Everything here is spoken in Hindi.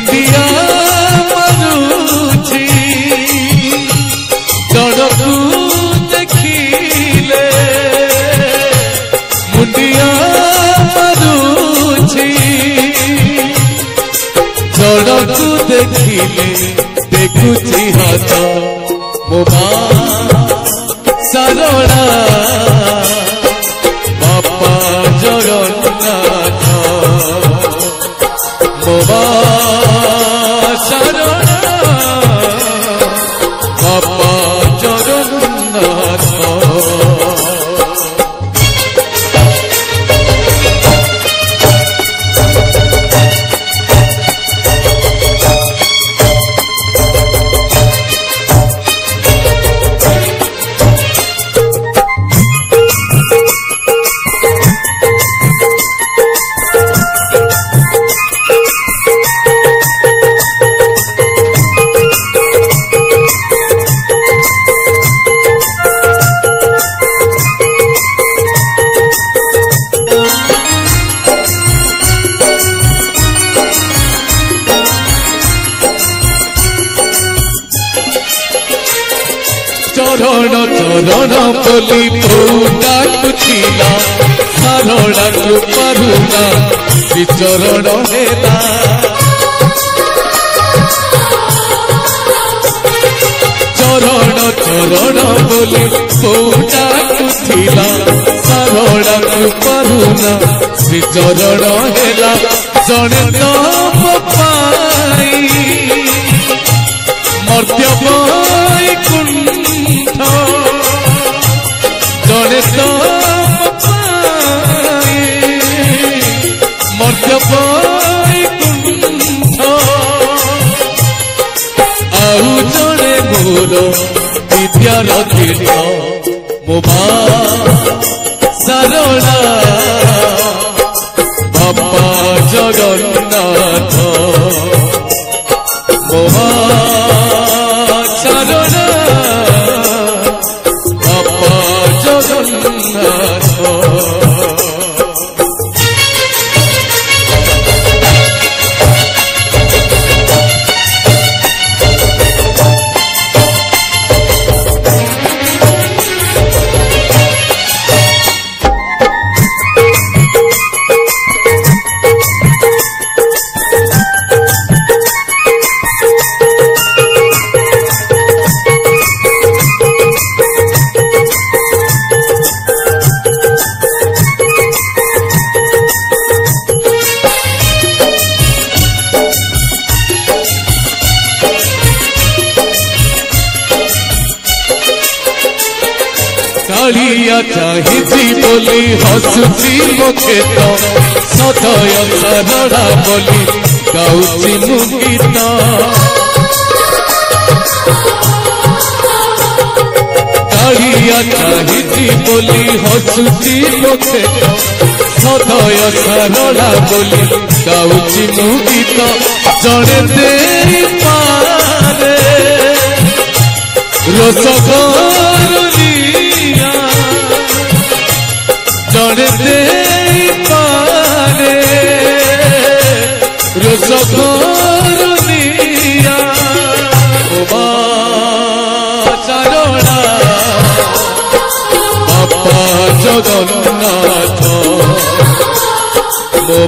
मुंडिया मारुछि जड़कू देखिले मुंडिया मारुछि जड़कू देखिले देखुछि हाथ मो सारणा बापा जगन्नाथ मो सारणा बापा जगन्नाथ चरण चरण बोली पूरा कुथिला सारणा कृपारुणा श्रीचरण हेला चरण चरण बोली पूरा कुथिला सारणा कृपारुणा श्रीचरण हेला जने तप पाई मर्त्य पाई कुंठ जड़े तप पाई मर्त्य पाई कुंठ आउ जड़े मोर विद्यार तीर्थ मो सारणा बापा जगन्नाथ मो सारणा बापा जगन्नाथ कालिया चाहिए बोली हसुची मो खेत सदय सारणा बोली गाउची मु गीत कालिया चाहिए बोली हसुची मो खेत सदय सारणा बोली गाउची मु गीत जड़े देई पारे रोसगरुली जड़े दे पारे रोसगरुलिया मो सारणा बापा जगन्नाथ मो